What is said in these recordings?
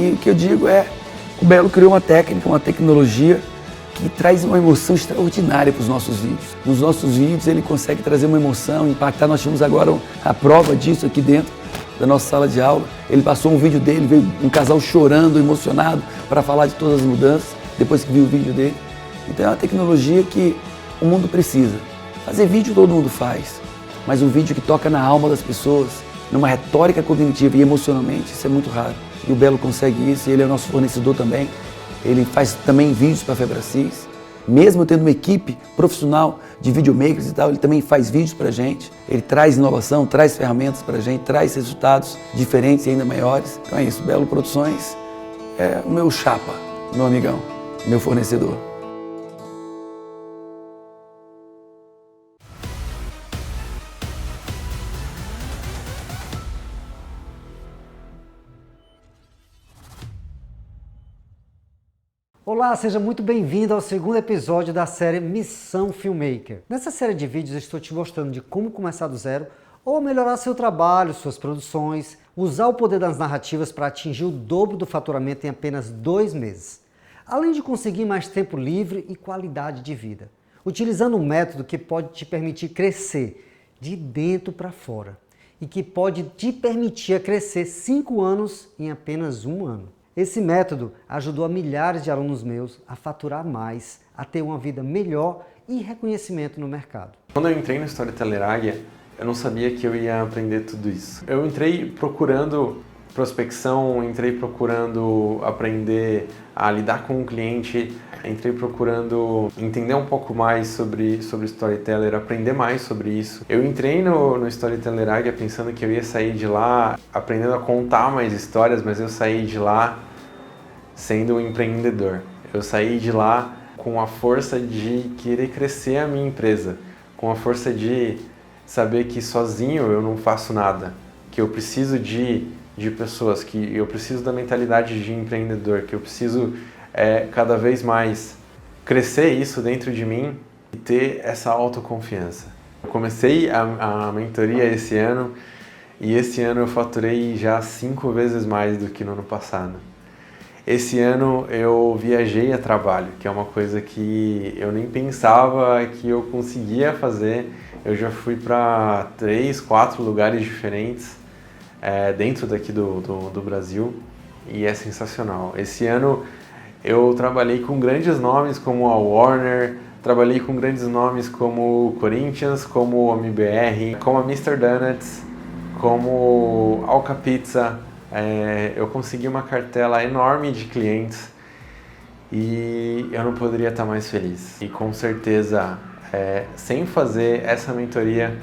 E o que eu digo é, o Belo criou uma técnica, uma tecnologia que traz uma emoção extraordinária para os nossos vídeos. Nos nossos vídeos ele consegue trazer uma emoção, impactar. Nós tivemos agora a prova disso aqui dentro da nossa sala de aula. Ele passou um vídeo dele, veio um casal chorando, emocionado, para falar de todas as mudanças, depois que viu o vídeo dele. Então é uma tecnologia que o mundo precisa. Fazer vídeo todo mundo faz, mas um vídeo que toca na alma das pessoas, numa retórica cognitiva e emocionalmente, isso é muito raro. E o Belo consegue isso, e ele é o nosso fornecedor também. Ele faz também vídeos para a Febracis. Mesmo tendo uma equipe profissional de videomakers e tal, ele também faz vídeos para a gente. Ele traz inovação, traz ferramentas para a gente, traz resultados diferentes e ainda maiores. Então é isso, Belo Produções é o meu chapa, meu amigão, meu fornecedor. Olá, seja muito bem-vindo ao segundo episódio da série Missão Filmmaker. Nessa série de vídeos eu estou te mostrando de como começar do zero ou melhorar seu trabalho, suas produções, usar o poder das narrativas para atingir o dobro do faturamento em apenas 2 meses. Além de conseguir mais tempo livre e qualidade de vida, utilizando um método que pode te permitir crescer de dentro para fora e que pode te permitir crescer 5 anos em apenas 1 ano. Esse método ajudou a milhares de alunos meus a faturar mais, a ter uma vida melhor e reconhecimento no mercado. Quando eu entrei no Storyteller Águia, eu não sabia que eu ia aprender tudo isso. Eu entrei procurando prospecção, entrei procurando aprender a lidar com o cliente, entrei procurando entender um pouco mais sobre Storyteller, aprender mais sobre isso. Eu entrei no Storyteller Águia pensando que eu ia sair de lá aprendendo a contar mais histórias, mas eu saí de lá sendo um empreendedor. Eu saí de lá com a força de querer crescer a minha empresa, com a força de saber que sozinho eu não faço nada, que eu preciso de pessoas, que eu preciso da mentalidade de empreendedor, que eu preciso cada vez mais crescer isso dentro de mim e ter essa autoconfiança. Eu comecei a mentoria esse ano e esse ano eu faturei já 5 vezes mais do que no ano passado. Esse ano eu viajei a trabalho, que é uma coisa que eu nem pensava que eu conseguia fazer. Eu já fui para 3, 4 lugares diferentes dentro daqui do Brasil e é sensacional. Esse ano eu trabalhei com grandes nomes como a Warner, trabalhei com grandes nomes como o Corinthians, como o MBR, como a Mr. Donuts, como Alca Pizza. Eu consegui uma cartela enorme de clientes e eu não poderia estar mais feliz. E com certeza, sem fazer essa mentoria,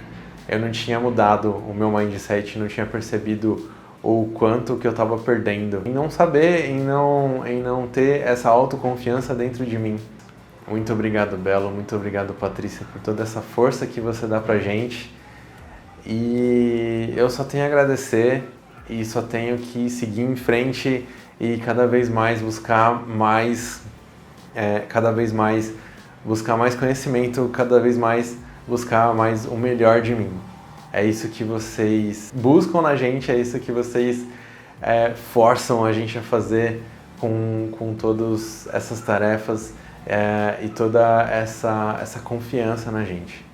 eu não tinha mudado o meu mindset, não tinha percebido o quanto que eu estava perdendo. Em não saber, em não ter essa autoconfiança dentro de mim. Muito obrigado, Belo, muito obrigado, Patrícia, por toda essa força que você dá pra gente. E eu só tenho a agradecer e só tenho que seguir em frente e cada vez mais buscar mais conhecimento, cada vez mais buscar mais o melhor de mim. É isso que vocês buscam na gente, é isso que vocês forçam a gente a fazer com todas essas tarefas e toda essa confiança na gente.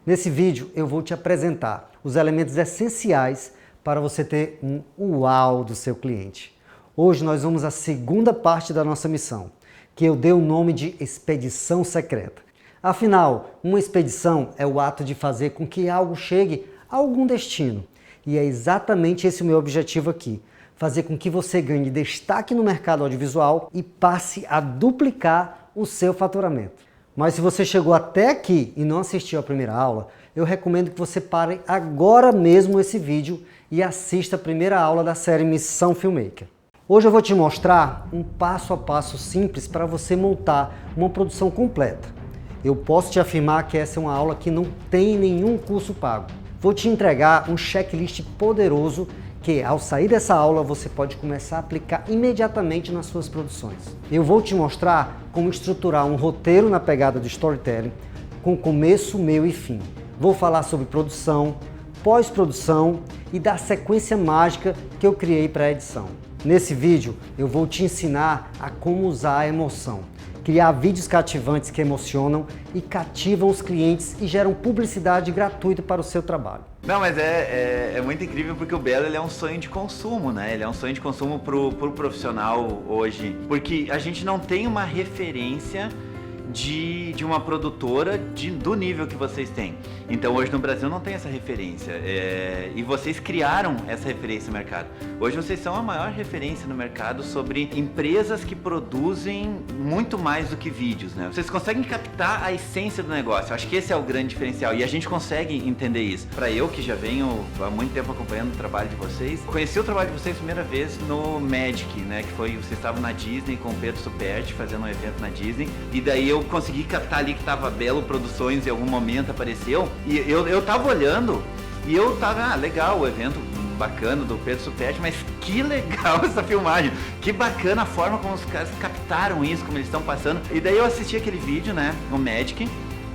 Nesse vídeo eu vou te apresentar os elementos essenciais para você ter um uau do seu cliente. Hoje nós vamos à segunda parte da nossa missão, que eu dei o nome de Expedição Secreta. Afinal, uma expedição é o ato de fazer com que algo chegue a algum destino. E é exatamente esse o meu objetivo aqui, fazer com que você ganhe destaque no mercado audiovisual e passe a duplicar o seu faturamento. Mas se você chegou até aqui e não assistiu a primeira aula, eu recomendo que você pare agora mesmo esse vídeo e assista a primeira aula da série Missão Filmmaker. Hoje eu vou te mostrar um passo a passo simples para você montar uma produção completa. Eu posso te afirmar que essa é uma aula que não tem nenhum curso pago. Vou te entregar um checklist poderoso que, ao sair dessa aula, você pode começar a aplicar imediatamente nas suas produções. Eu vou te mostrar como estruturar um roteiro na pegada do storytelling, com começo, meio e fim. Vou falar sobre produção, pós-produção e da sequência mágica que eu criei para a edição. Nesse vídeo eu vou te ensinar a como usar a emoção, criar vídeos cativantes que emocionam e cativam os clientes e geram publicidade gratuita para o seu trabalho. Não, mas é muito incrível porque o Belo ele é um sonho de consumo, né? Ele é um sonho de consumo pro profissional hoje, porque a gente não tem uma referência de uma produtora do nível que vocês têm. Então hoje no Brasil não tem essa referência e vocês criaram essa referência no mercado. Hoje vocês são a maior referência no mercado sobre empresas que produzem muito mais do que vídeos, né? Vocês conseguem captar a essência do negócio. Acho que esse é o grande diferencial e a gente consegue entender isso. Para eu que já venho há muito tempo acompanhando o trabalho de vocês, conheci o trabalho de vocês a primeira vez no Magic, né? Que foi, vocês estavam na Disney com o Pedro Superti fazendo um evento na Disney e daí eu consegui captar ali que tava Belo Produções em algum momento apareceu e eu tava olhando e eu tava, legal, o evento bacana do Pedro Superti, mas que legal essa filmagem, que bacana a forma como os caras captaram isso, como eles estão passando. E daí eu assisti aquele vídeo, né, no Magic,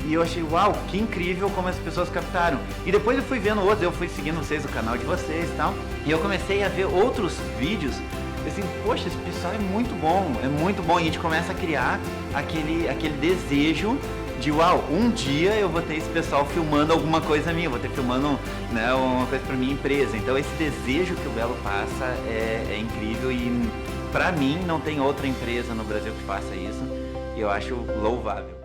e eu achei, uau, que incrível como as pessoas captaram. E depois eu fui vendo outros, eu fui seguindo vocês, o canal de vocês e tal, e eu comecei a ver outros vídeos. Assim, poxa, esse pessoal é muito bom, e a gente começa a criar aquele desejo de, uau, um dia eu vou ter esse pessoal filmando alguma coisa minha, vou ter filmando, né, uma coisa para minha empresa. Então esse desejo que o Belo passa é incrível e para mim não tem outra empresa no Brasil que faça isso e eu acho louvável.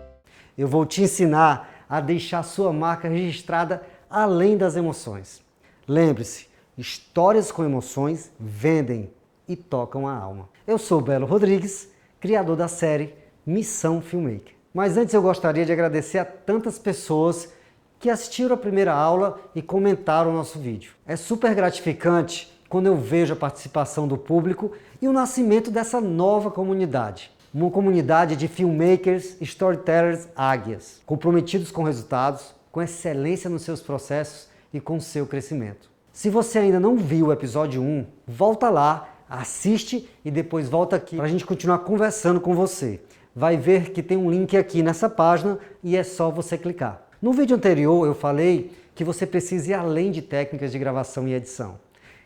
Eu vou te ensinar a deixar sua marca registrada além das emoções. Lembre-se, histórias com emoções vendem e tocam a alma. Eu sou o Belo Rodrigues, criador da série Missão Filmmaker. Mas antes eu gostaria de agradecer a tantas pessoas que assistiram a primeira aula e comentaram o nosso vídeo. É super gratificante quando eu vejo a participação do público e o nascimento dessa nova comunidade. Uma comunidade de filmmakers, storytellers, águias, comprometidos com resultados, com excelência nos seus processos e com o seu crescimento. Se você ainda não viu o episódio 1, volta lá, assiste e depois volta aqui para a gente continuar conversando com você. Vai ver que tem um link aqui nessa página e é só você clicar. No vídeo anterior eu falei que você precisa ir além de técnicas de gravação e edição.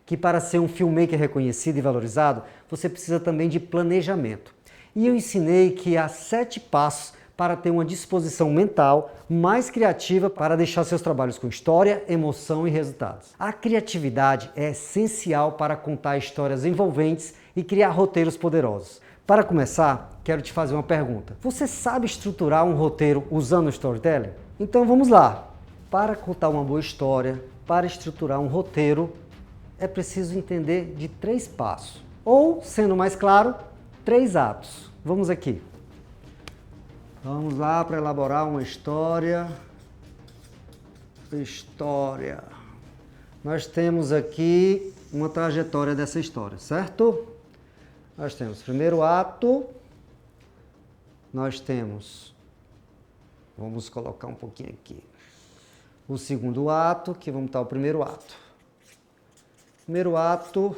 Que para ser um filmmaker reconhecido e valorizado, você precisa também de planejamento. E eu ensinei que há 7 passos para ter uma disposição mental mais criativa para deixar seus trabalhos com história, emoção e resultados. A criatividade é essencial para contar histórias envolventes e criar roteiros poderosos. Para começar, quero te fazer uma pergunta. Você sabe estruturar um roteiro usando o storytelling? Então vamos lá. Para contar uma boa história, para estruturar um roteiro, é preciso entender de 3 passos. Ou, sendo mais claro, 3 atos. Vamos aqui. Vamos lá para elaborar uma história. Nós temos aqui uma trajetória dessa história, certo? Nós temos o primeiro ato. Nós temos, vamos colocar um pouquinho aqui, o segundo ato, que vamos estar o primeiro ato. Primeiro ato,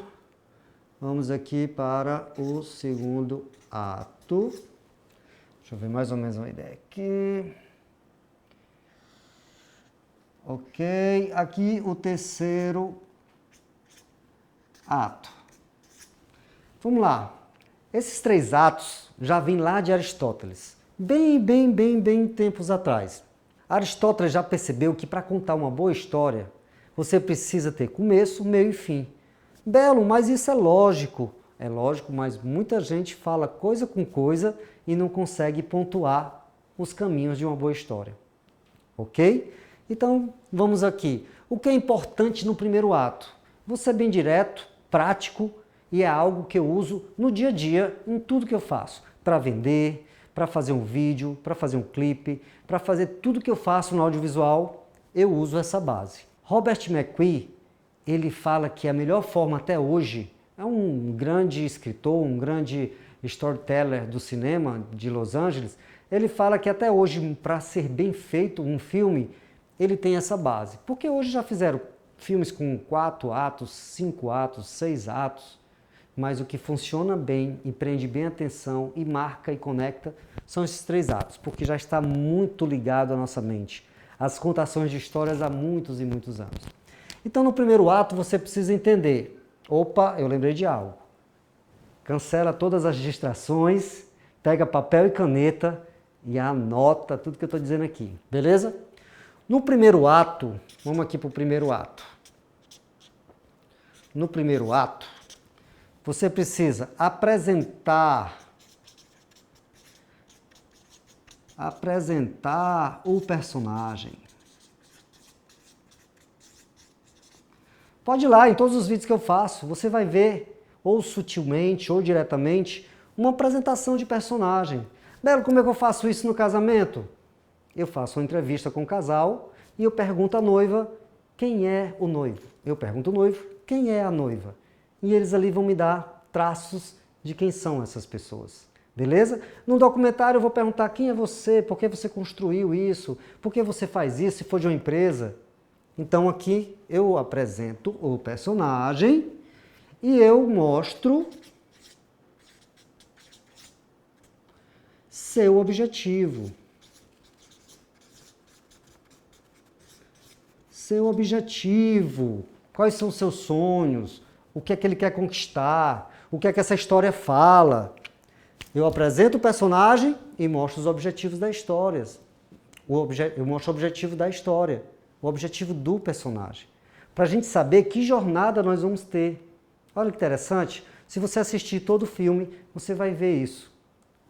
vamos aqui para o segundo ato. Deixa eu ver mais ou menos uma ideia aqui. Ok, aqui o terceiro ato. Vamos lá. Esses 3 atos já vêm lá de Aristóteles, bem tempos atrás. Aristóteles já percebeu que para contar uma boa história, você precisa ter começo, meio e fim. Belo, mas isso é lógico. É lógico, mas muita gente fala coisa com coisa e não consegue pontuar os caminhos de uma boa história. Ok? Então, vamos aqui. O que é importante no primeiro ato? Você é bem direto, prático e é algo que eu uso no dia a dia, em tudo que eu faço. Para vender, para fazer um vídeo, para fazer um clipe, para fazer tudo que eu faço no audiovisual, eu uso essa base. Robert McKee, ele fala que a melhor forma até hoje, é um grande escritor, um grande storyteller do cinema de Los Angeles, ele fala que até hoje, para ser bem feito um filme, ele tem essa base. Porque hoje já fizeram filmes com 4 atos, 5 atos, 6 atos, mas o que funciona bem e prende bem a atenção e marca e conecta são esses 3 atos, porque já está muito ligado à nossa mente, às contações de histórias há muitos e muitos anos. Então, no primeiro ato, você precisa entender, opa, eu lembrei de algo. cancela todas as distrações, pega papel e caneta e anota tudo que eu estou dizendo aqui, beleza? No primeiro ato, vamos aqui para o primeiro ato. No primeiro ato, você precisa apresentar o personagem. Pode ir lá, em todos os vídeos que eu faço, você vai ver, ou sutilmente, ou diretamente, uma apresentação de personagem. Belo, como é que eu faço isso no casamento? Eu faço uma entrevista com o casal e eu pergunto à noiva quem é o noivo. Eu pergunto ao noivo quem é a noiva. E eles ali vão me dar traços de quem são essas pessoas. Beleza? No documentário eu vou perguntar quem é você, por que você construiu isso, por que você faz isso, se for de uma empresa. Então aqui eu apresento o personagem e eu mostro seu objetivo. Seu objetivo. Quais são os seus sonhos? O que é que ele quer conquistar? O que é que essa história fala? Eu apresento o personagem e mostro os objetivos da história. Eu mostro o objetivo da história, o objetivo do personagem. Para a gente saber que jornada nós vamos ter. Olha que interessante, se você assistir todo o filme, você vai ver isso.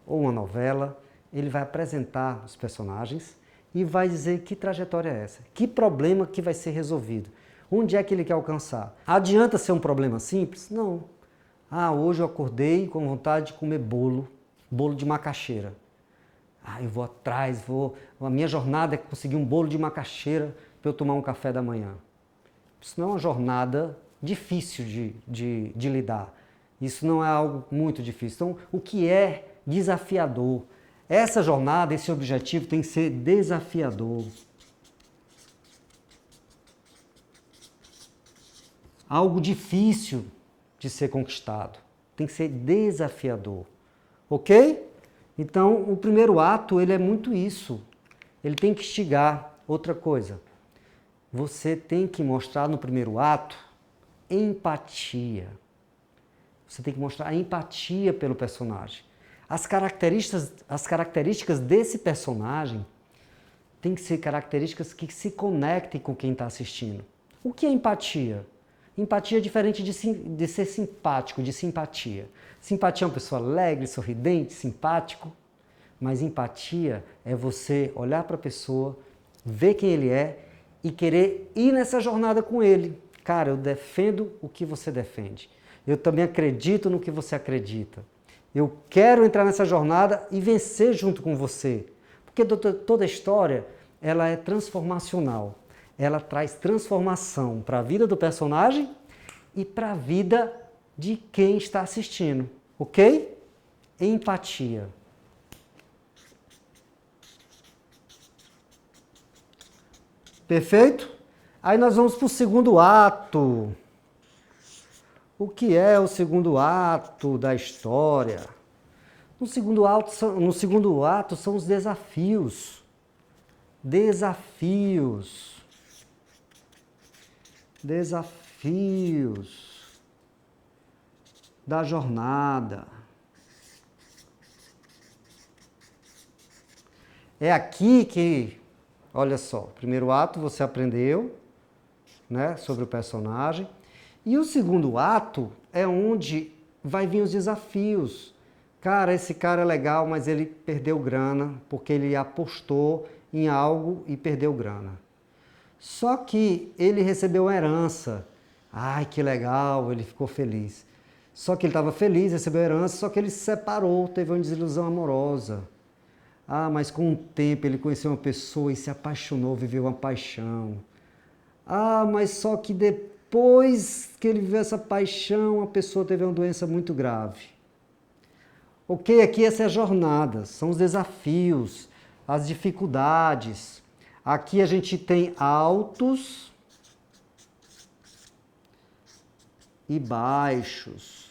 Ou uma novela, ele vai apresentar os personagens e vai dizer que trajetória é essa, que problema que vai ser resolvido, onde é que ele quer alcançar. Adianta ser um problema simples? Não. Ah, hoje eu acordei com vontade de comer bolo de macaxeira. Ah, eu vou atrás, a minha jornada é conseguir um bolo de macaxeira para eu tomar um café da manhã. Isso não é uma jornada difícil de lidar. Isso não é algo muito difícil. Então, o que é desafiador? Essa jornada, esse objetivo tem que ser desafiador. Algo difícil de ser conquistado. Tem que ser desafiador. Ok? Então, o primeiro ato, ele é muito isso. Ele tem que instigar. Outra coisa, você tem que mostrar no primeiro ato empatia. Você tem que mostrar a empatia pelo personagem. As características desse personagem têm que ser características que se conectem com quem está assistindo. O que é empatia? Empatia é diferente de ser simpático, de simpatia. Simpatia é uma pessoa alegre, sorridente, simpático. Mas empatia é você olhar para a pessoa, ver quem ele é e querer ir nessa jornada com ele. Cara, eu defendo o que você defende. Eu também acredito no que você acredita. Eu quero entrar nessa jornada e vencer junto com você. Porque toda história, ela é transformacional. Ela traz transformação para a vida do personagem e para a vida de quem está assistindo. Ok? Empatia. Perfeito? Aí nós vamos para o segundo ato. O que é o segundo ato da história? No segundo ato são os desafios. Desafios da jornada. É aqui que, olha só, primeiro ato você aprendeu, né, sobre o personagem. E o segundo ato é onde vai vir os desafios. Cara, esse cara é legal, mas ele perdeu grana porque ele apostou em algo e perdeu grana. Só que ele recebeu uma herança. Ai, que legal, ele ficou feliz. Só que ele estava feliz, recebeu a herança, só que ele se separou, teve uma desilusão amorosa. Ah, mas com o tempo ele conheceu uma pessoa e se apaixonou, viveu uma paixão. Ah, mas só que depois que ele viveu essa paixão, a pessoa teve uma doença muito grave. Ok, aqui essa é a jornada, são os desafios, as dificuldades. Aqui a gente tem altos e baixos.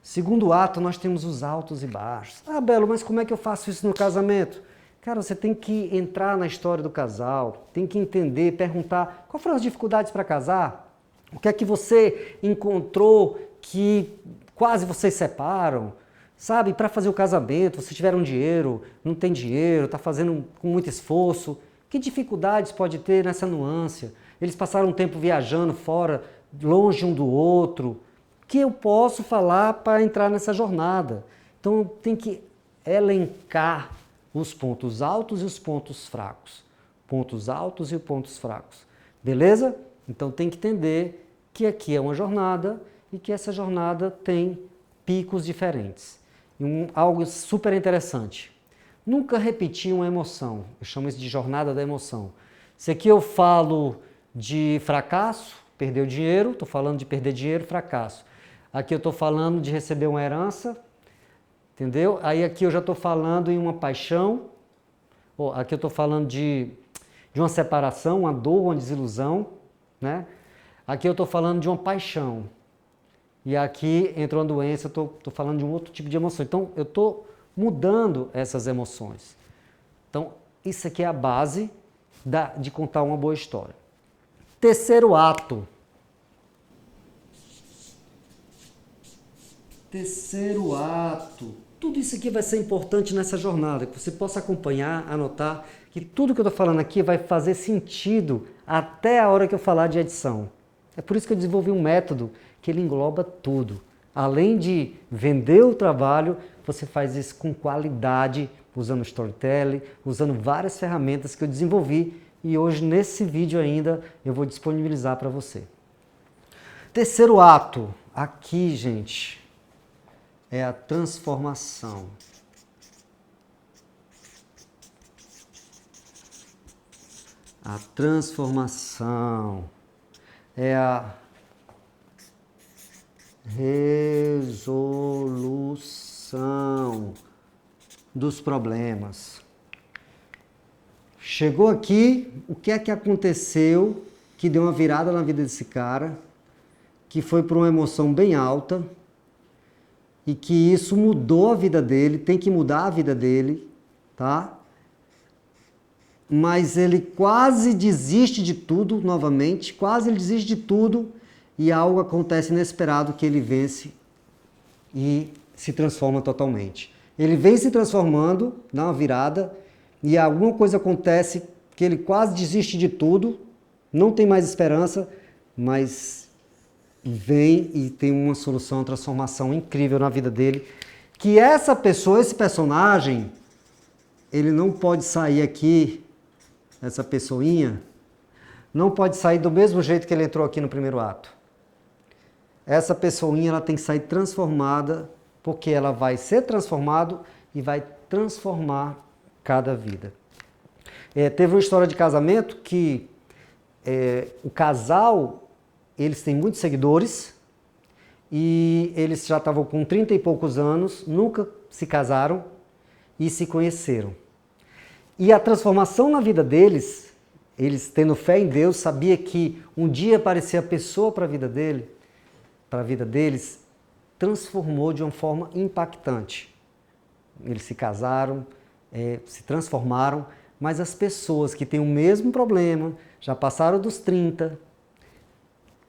Segundo ato, nós temos os altos e baixos. Ah, Belo, mas como é que eu faço isso no casamento? Cara, você tem que entrar na história do casal, tem que entender, perguntar quais foram as dificuldades para casar, O que é que você encontrou que quase vocês separam? Sabe, para fazer o casamento, vocês tiveram dinheiro, não tem dinheiro, está fazendo com muito esforço. Que dificuldades pode ter nessa nuance? Eles passaram um tempo viajando fora, longe um do outro. O que eu posso falar para entrar nessa jornada? Então tem que elencar os pontos altos e os pontos fracos. Pontos altos e pontos fracos. Beleza? Então tem que entender que aqui é uma jornada e que essa jornada tem picos diferentes. E algo super interessante. Nunca repetir uma emoção. Eu chamo isso de jornada da emoção. Se aqui eu falo de fracasso, perder o dinheiro, estou falando de perder dinheiro, fracasso. Aqui eu estou falando de receber uma herança, entendeu? Aí aqui eu já estou falando em uma paixão, aqui eu estou falando de uma separação, uma dor, uma desilusão, né? Aqui eu estou falando de uma paixão. E aqui entra uma doença, eu estou falando de um outro tipo de emoção. Então eu estou mudando essas emoções. Então isso aqui é a base de contar uma boa história. Terceiro ato. Terceiro ato. Tudo isso aqui vai ser importante nessa jornada, que você possa acompanhar, anotar, que tudo que eu estou falando aqui vai fazer sentido até a hora que eu falar de edição. É por isso que eu desenvolvi um método que ele engloba tudo. Além de vender o trabalho, você faz isso com qualidade, usando storytelling, usando várias ferramentas que eu desenvolvi e hoje nesse vídeo ainda eu vou disponibilizar para você. Terceiro ato, aqui, gente, é a transformação. A transformação é a resolução dos problemas. Chegou aqui, o que é que aconteceu que deu uma virada na vida desse cara, que foi por uma emoção bem alta e que isso mudou a vida dele, tem que mudar a vida dele, tá? Mas ele quase desiste de tudo novamente, quase ele desiste de tudo e algo acontece inesperado que ele vence e se transforma totalmente. Ele vem se transformando, dá uma virada e alguma coisa acontece que ele quase desiste de tudo, não tem mais esperança, mas vem e tem uma solução, uma transformação incrível na vida dele, que essa pessoa, esse personagem, ele não pode sair aqui, essa pessoinha, não pode sair do mesmo jeito que ele entrou aqui no primeiro ato. Essa pessoinha, ela tem que sair transformada, porque ela vai ser transformado e vai transformar cada vida. Teve uma história de casamento que o casal, eles têm muitos seguidores e eles já estavam com 30 e poucos anos, nunca se casaram e se conheceram. E a transformação na vida deles, eles tendo fé em Deus, sabia que um dia aparecia a pessoa para a vida deles, transformou de uma forma impactante. Eles se casaram, se transformaram, mas as pessoas que têm o mesmo problema, já passaram dos 30,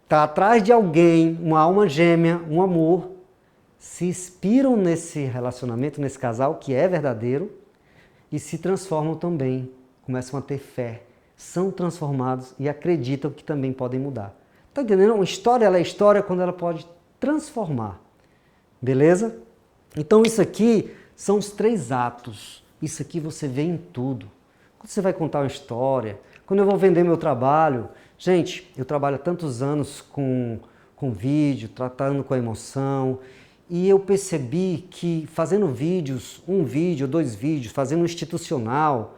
está atrás de alguém, uma alma gêmea, um amor, se inspiram nesse relacionamento, nesse casal que é verdadeiro e se transformam também, começam a ter fé, são transformados e acreditam que também podem mudar. Está entendendo? Uma história, ela é história quando ela pode transformar. Beleza? Então isso aqui são os 3 atos. Isso aqui você vê em tudo. Quando você vai contar uma história, quando eu vou vender meu trabalho, gente, eu trabalho há tantos anos com vídeo, tratando com a emoção, e eu percebi que fazendo vídeos, 1 vídeo, 2 vídeos, fazendo um institucional,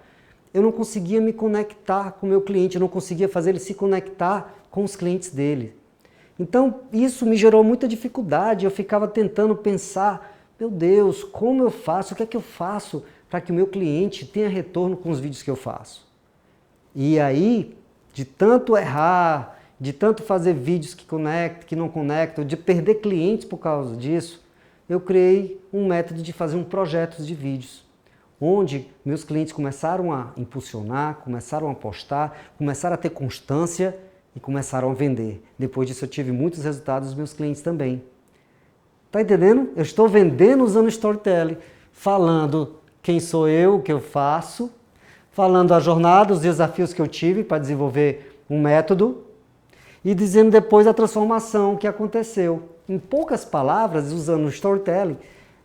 eu não conseguia me conectar com o meu cliente, eu não conseguia fazer ele se conectar com os clientes dele. Então isso me gerou muita dificuldade, eu ficava tentando pensar, meu Deus, como eu faço, o que é que eu faço para que o meu cliente tenha retorno com os vídeos que eu faço? E aí, de tanto errar, de tanto fazer vídeos que conectam, que não conectam, de perder clientes por causa disso, eu criei um método de fazer um projeto de vídeos, onde meus clientes começaram a impulsionar, começaram a postar, começaram a ter constância e começaram a vender. Depois disso eu tive muitos resultados dos meus clientes também. Tá entendendo? Eu estou vendendo usando storytelling, falando quem sou eu, o que eu faço, falando a jornada, os desafios que eu tive para desenvolver um método e dizendo depois a transformação que aconteceu. Em poucas palavras, usando o storytelling,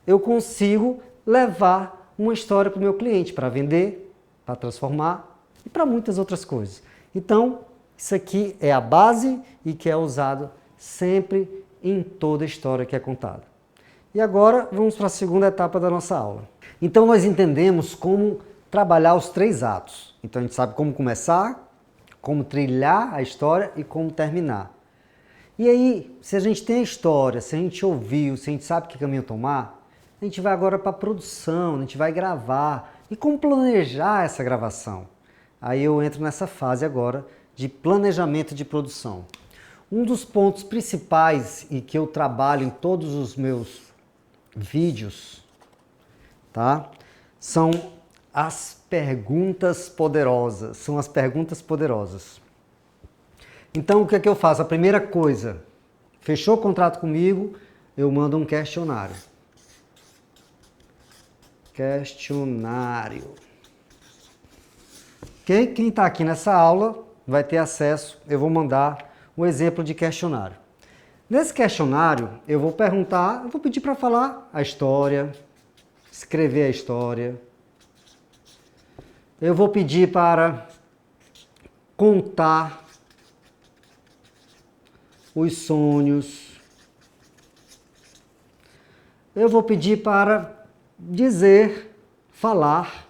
eu consigo levar uma história para o meu cliente, para vender, para transformar e para muitas outras coisas. Então, isso aqui é a base e que é usado sempre em toda a história que é contada. E agora vamos para a segunda etapa da nossa aula. Então nós entendemos como trabalhar os 3 atos. Então a gente sabe como começar, como trilhar a história e como terminar. E aí, se a gente tem a história, se a gente ouviu, se a gente sabe que caminho tomar, a gente vai agora para a produção, a gente vai gravar. E como planejar essa gravação? Aí eu entro nessa fase agora de planejamento de produção. Um dos pontos principais e que eu trabalho em todos os meus vídeos, tá? São as perguntas poderosas. São as perguntas poderosas. Então, o que é que eu faço? A primeira coisa, fechou o contrato comigo, eu mando um questionário. Questionário. Ok? Quem está aqui nessa aula vai ter acesso, eu vou mandar um exemplo de questionário. Nesse questionário, eu vou pedir para falar a história, escrever a história. Eu vou pedir para contar os sonhos. Eu vou pedir para falar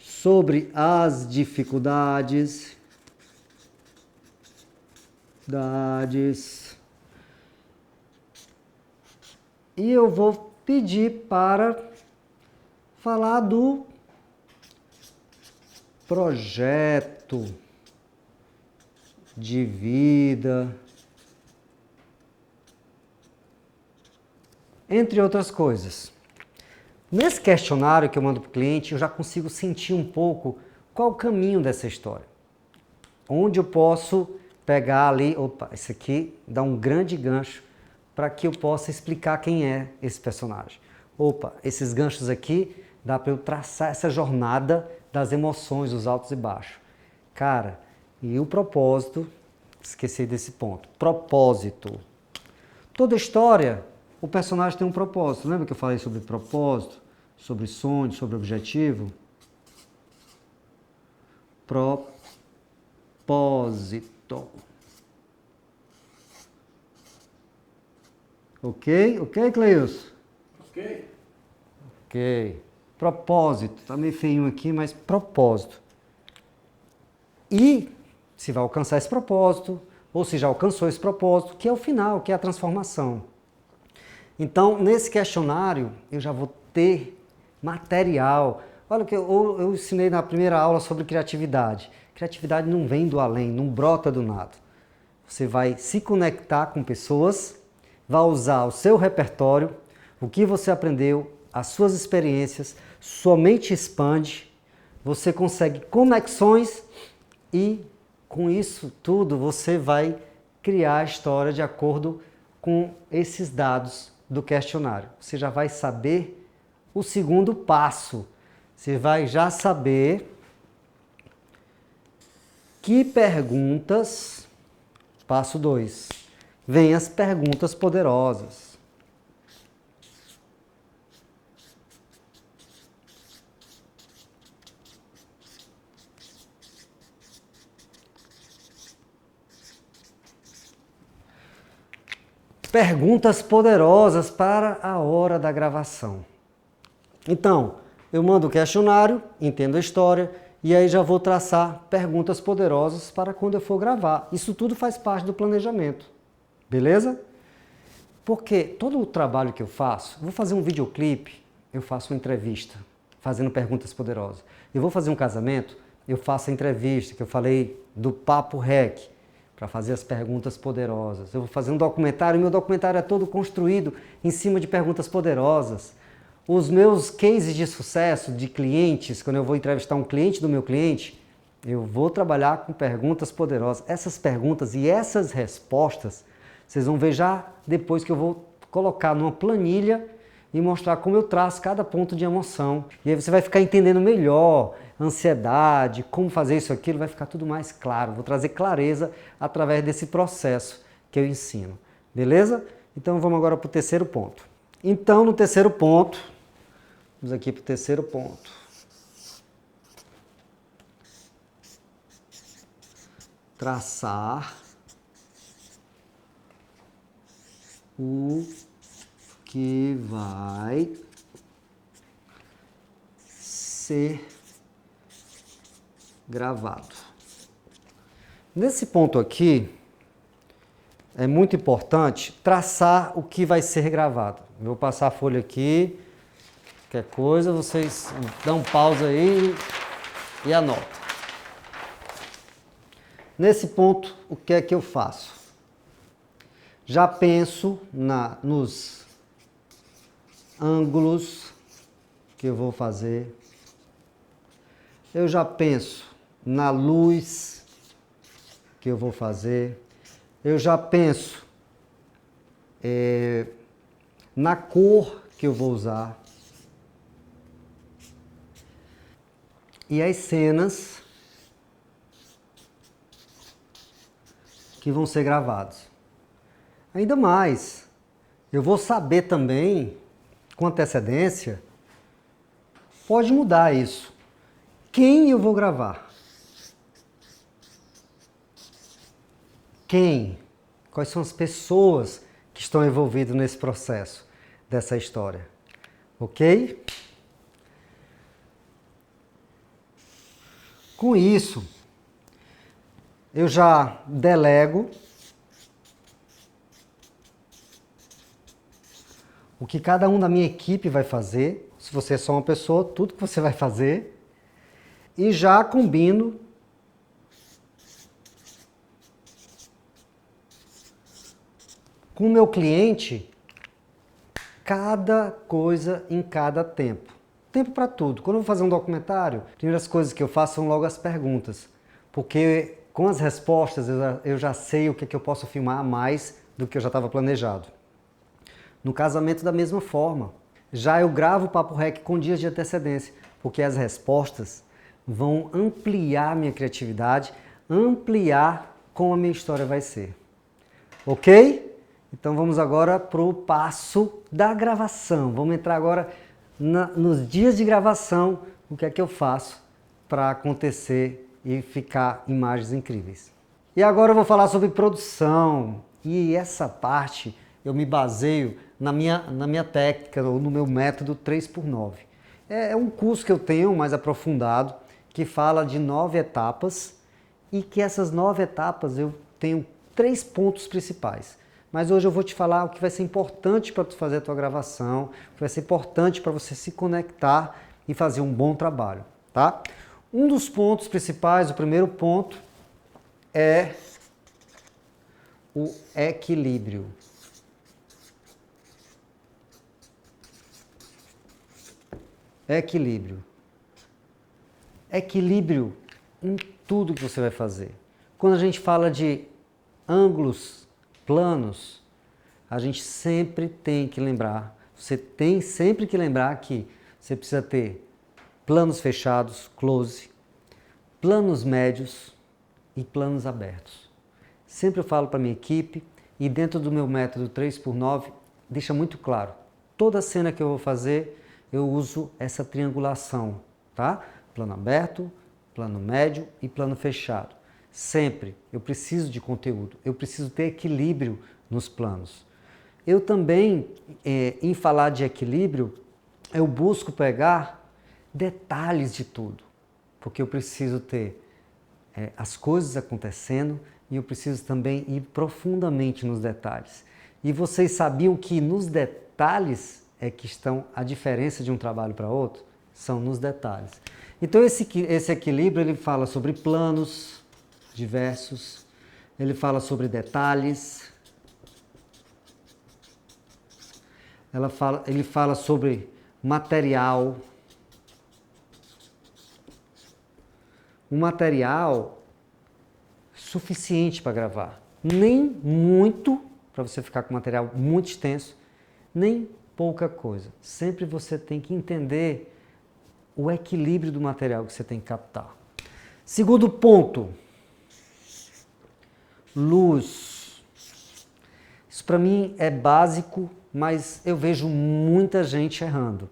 sobre as dificuldades, e eu vou pedir para falar do projeto de vida, entre outras coisas. Nesse questionário que eu mando para o cliente, eu já consigo sentir um pouco qual o caminho dessa história. Onde eu posso pegar ali, opa, isso aqui dá um grande gancho para que eu possa explicar quem é esse personagem. Opa, esses ganchos aqui dá para eu traçar essa jornada das emoções, dos altos e baixos. Cara, e o propósito, esqueci desse ponto, propósito. Toda história, o personagem tem um propósito. Lembra que eu falei sobre propósito, sobre sonho, sobre objetivo? Propósito. Ok? Ok, Cleilson? Ok. Propósito. Tá meio feinho aqui, mas propósito. E se vai alcançar esse propósito, ou se já alcançou esse propósito, que é o final, que é a transformação. Então, nesse questionário, eu já vou ter material. Olha o que eu ensinei na primeira aula sobre criatividade. Criatividade não vem do além, não brota do nada. Você vai se conectar com pessoas, vai usar o seu repertório, o que você aprendeu, as suas experiências, sua mente expande, você consegue conexões e, com isso tudo, você vai criar a história de acordo com esses dados do questionário. Você já vai saber o segundo passo. Você vai já saber que perguntas, passo 2, vem as perguntas poderosas. Perguntas poderosas para a hora da gravação. Então, eu mando o questionário, entendo a história, e aí já vou traçar perguntas poderosas para quando eu for gravar. Isso tudo faz parte do planejamento, beleza? Porque todo o trabalho que eu faço, vou fazer um videoclipe, eu faço uma entrevista, fazendo perguntas poderosas. Eu vou fazer um casamento, eu faço a entrevista, que eu falei do Papo Rec, para fazer as perguntas poderosas. Eu vou fazer um documentário, meu documentário é todo construído em cima de perguntas poderosas. Os meus cases de sucesso de clientes, quando eu vou entrevistar um cliente do meu cliente, Eu vou trabalhar com perguntas poderosas. Essas perguntas e essas respostas, vocês vão ver já depois que eu vou colocar numa planilha e mostrar como eu traço cada ponto de emoção. E aí você vai ficar entendendo melhor ansiedade, como fazer isso, aquilo, vai ficar tudo mais claro. Vou trazer clareza através desse processo que eu ensino. Beleza? Então vamos agora para o terceiro ponto. Então no terceiro ponto, vamos aqui para o terceiro ponto. Traçar o que vai ser gravado. Nesse ponto aqui, é muito importante traçar o que vai ser gravado. Eu vou passar a folha aqui, qualquer coisa, vocês dão pausa aí e anotam. Nesse ponto, o que é que eu faço? Já penso nos ângulos que eu vou fazer. Eu já penso na luz que eu vou fazer. Eu já penso na cor que eu vou usar. E as cenas que vão ser gravadas. Ainda mais, eu vou saber também, com antecedência, pode mudar isso. Quem eu vou gravar? Quem? Quais são as pessoas que estão envolvidas nesse processo dessa história? Ok? Com isso, eu já delego o que cada um da minha equipe vai fazer. Se você é só uma pessoa, tudo que você vai fazer. E já combino com o meu cliente cada coisa em cada tempo. Tempo para tudo. Quando eu vou fazer um documentário, as primeiras coisas que eu faço são logo as perguntas. Porque com as respostas eu já sei o que eu posso filmar a mais do que eu já estava planejado. No casamento, da mesma forma. Já eu gravo o Papo Rec com dias de antecedência, porque as respostas vão ampliar minha criatividade, ampliar como a minha história vai ser. Ok? Então vamos agora para o passo da gravação. Vamos entrar agora nos dias de gravação, o que é que eu faço para acontecer e ficar imagens incríveis. E agora eu vou falar sobre produção. E essa parte eu me baseio na minha técnica, ou no meu método 3x9. É um curso que eu tenho mais aprofundado, que fala de 9 etapas, e que essas 9 etapas eu tenho 3 pontos principais. Mas hoje eu vou te falar o que vai ser importante para tu fazer a tua gravação, o que vai ser importante para você se conectar e fazer um bom trabalho, tá? Um dos pontos principais, o primeiro ponto, é o equilíbrio. Equilíbrio. Equilíbrio em tudo que você vai fazer. Quando a gente fala de ângulos, planos, a gente sempre tem que lembrar, você tem sempre que lembrar que você precisa ter planos fechados, close, planos médios e planos abertos. Sempre eu falo para minha equipe e dentro do meu método 3x9, deixa muito claro, toda cena que eu vou fazer, eu uso essa triangulação, tá? Plano aberto, plano médio e plano fechado. Sempre eu preciso de conteúdo, eu preciso ter equilíbrio nos planos. Eu também, em falar de equilíbrio, eu busco pegar detalhes de tudo, porque eu preciso ter as coisas acontecendo e eu preciso também ir profundamente nos detalhes. E vocês sabiam que nos detalhes é que estão a diferença de um trabalho para outro? São nos detalhes. Então esse equilíbrio ele fala sobre planos diversos, ele fala sobre detalhes, ele fala sobre material, um material suficiente para gravar. Nem muito, para você ficar com material muito extenso, nem pouca coisa. Sempre você tem que entender o equilíbrio do material que você tem que captar. Segundo ponto, luz. Isso para mim é básico, mas eu vejo muita gente errando,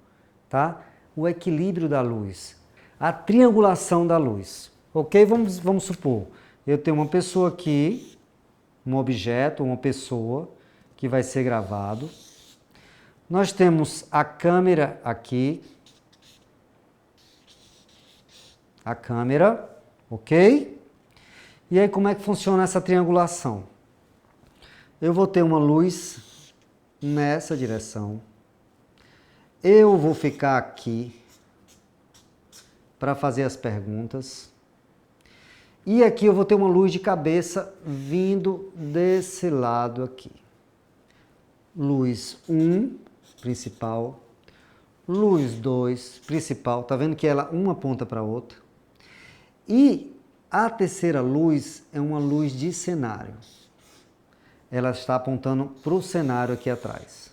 tá? O equilíbrio da luz, a triangulação da luz. Ok? Vamos supor, eu tenho uma pessoa aqui, um objeto, uma pessoa que vai ser gravado. Nós temos a câmera aqui, a câmera, ok? E aí como é que funciona essa triangulação? Eu vou ter uma luz nessa direção. Eu vou ficar aqui para fazer as perguntas. E aqui eu vou ter uma luz de cabeça vindo desse lado aqui. Luz 1, principal. Luz 2, principal. Tá vendo que ela uma aponta para a outra. E a terceira luz é uma luz de cenário. Ela está apontando para o cenário aqui atrás.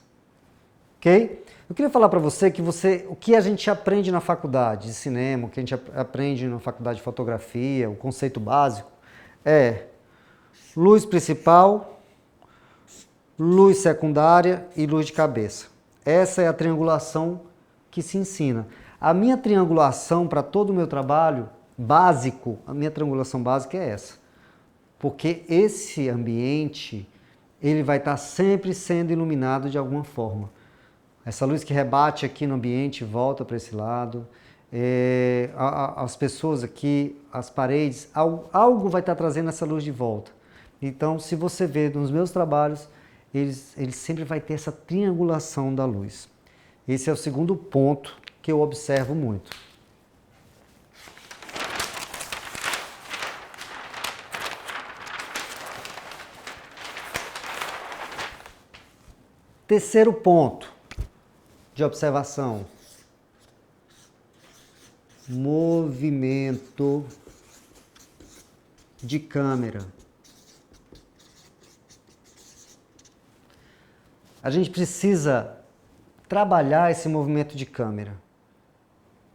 Ok? Eu queria falar para você que o que a gente aprende na faculdade de cinema, o que a gente aprende na faculdade de fotografia, o conceito básico, é luz principal, luz secundária e luz de cabeça. Essa é a triangulação que se ensina. A minha triangulação para todo o meu trabalho básico, a minha triangulação básica é essa. Porque esse ambiente, ele vai estar sempre sendo iluminado de alguma forma. Essa luz que rebate aqui no ambiente volta para esse lado. As pessoas aqui, as paredes, algo vai estar trazendo essa luz de volta. Então, se você vê nos meus trabalhos, eles sempre vai ter essa triangulação da luz. Esse é o segundo ponto que eu observo muito. Terceiro ponto de observação: movimento de câmera. A gente precisa trabalhar esse movimento de câmera.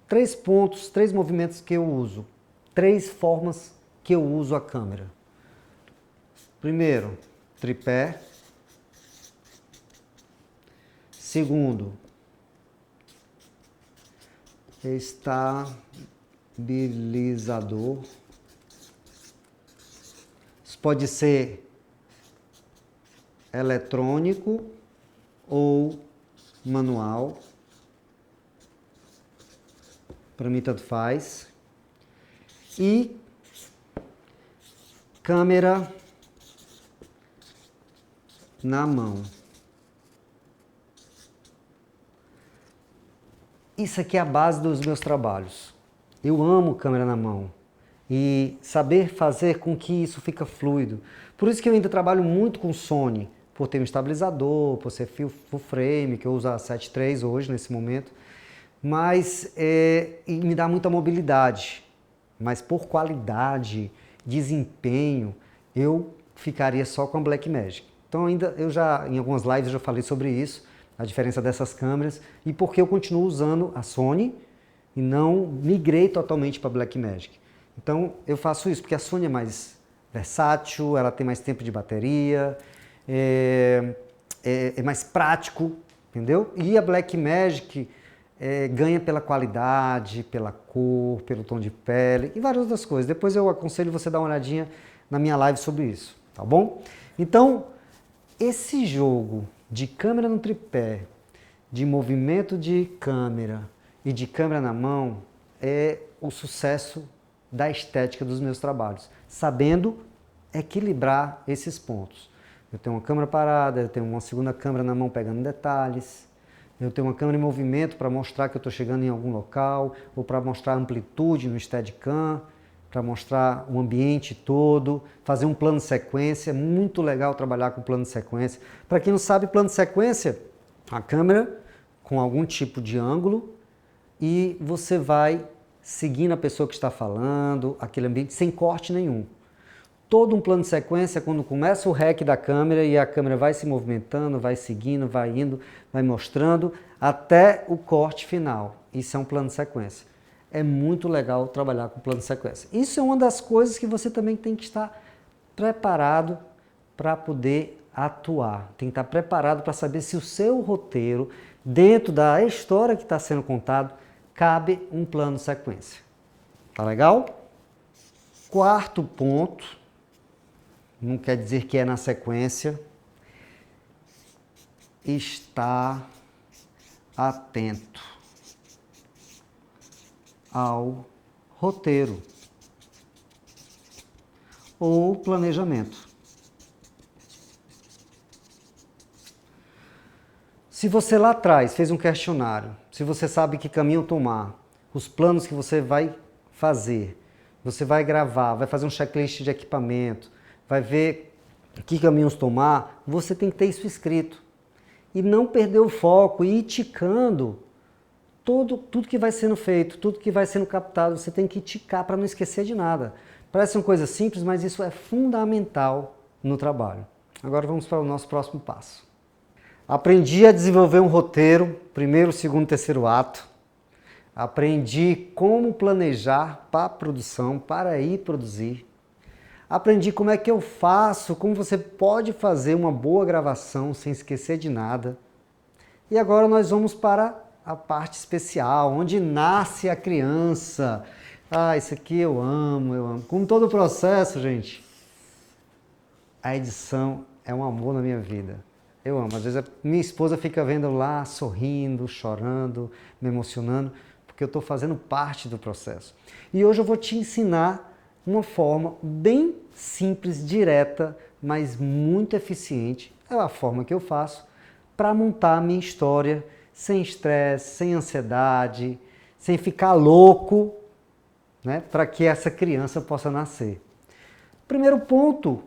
3 pontos, 3 movimentos que eu uso, 3 formas que eu uso a câmera. Primeiro, tripé. Segundo, estabilizador. Isso pode ser eletrônico ou manual. Para mim tanto faz. E câmera na mão. Isso aqui é a base dos meus trabalhos. Eu amo câmera na mão e saber fazer com que isso fica fluido. Por isso que eu ainda trabalho muito com Sony, por ter um estabilizador, por ser full frame, que eu uso a 7.3 hoje, nesse momento. Mas e me dá muita mobilidade. Mas por qualidade, desempenho, eu ficaria só com a Blackmagic. Então em algumas lives eu já falei sobre isso, a diferença dessas câmeras e porque eu continuo usando a Sony e não migrei totalmente para a Blackmagic. Então eu faço isso porque a Sony é mais versátil, ela tem mais tempo de bateria, é mais prático, entendeu? E a Blackmagic ganha pela qualidade, pela cor, pelo tom de pele e várias outras coisas. Depois eu aconselho você dar uma olhadinha na minha live sobre isso, tá bom? Então, esse jogo de câmera no tripé, de movimento de câmera e de câmera na mão é o sucesso da estética dos meus trabalhos, sabendo equilibrar esses pontos. Eu tenho uma câmera parada, eu tenho uma segunda câmera na mão pegando detalhes, eu tenho uma câmera em movimento para mostrar que eu estou chegando em algum local, ou para mostrar amplitude no Steadicam, para mostrar o ambiente todo, fazer um plano de sequência. É muito legal trabalhar com plano de sequência. Para quem não sabe, plano de sequência, a câmera com algum tipo de ângulo e você vai seguindo a pessoa que está falando, aquele ambiente, sem corte nenhum. Todo um plano de sequência, quando começa o REC da câmera e a câmera vai se movimentando, vai seguindo, vai indo, vai mostrando, até o corte final. Isso é um plano de sequência. É muito legal trabalhar com plano de sequência. Isso é uma das coisas que você também tem que estar preparado para poder atuar. Tem que estar preparado para saber se o seu roteiro, dentro da história que está sendo contado, cabe um plano de sequência. Tá legal? Quarto ponto, não quer dizer que é na sequência, estar atento ao roteiro ou planejamento. Se você lá atrás fez um questionário, se você sabe que caminho tomar, os planos que você vai fazer, você vai gravar, vai fazer um checklist de equipamento, vai ver que caminhos tomar, você tem que ter isso escrito. E não perder o foco e ir ticando tudo que vai sendo feito, tudo que vai sendo captado, você tem que ticar para não esquecer de nada. Parece uma coisa simples, mas isso é fundamental no trabalho. Agora vamos para o nosso próximo passo. Aprendi a desenvolver um roteiro, primeiro, segundo, terceiro ato. Aprendi como planejar para a produção, para ir produzir. Aprendi como é que eu faço, como você pode fazer uma boa gravação sem esquecer de nada. E agora nós vamos para a parte especial, onde nasce a criança. Ah, isso aqui eu amo, eu amo. Com todo o processo, gente, a edição é um amor na minha vida. Eu amo. Às vezes a minha esposa fica vendo lá, sorrindo, chorando, me emocionando, porque eu estou fazendo parte do processo. E hoje eu vou te ensinar uma forma bem simples, direta, mas muito eficiente. É a forma que eu faço para montar a minha história sem estresse, sem ansiedade, sem ficar louco, né, para que essa criança possa nascer. Primeiro ponto,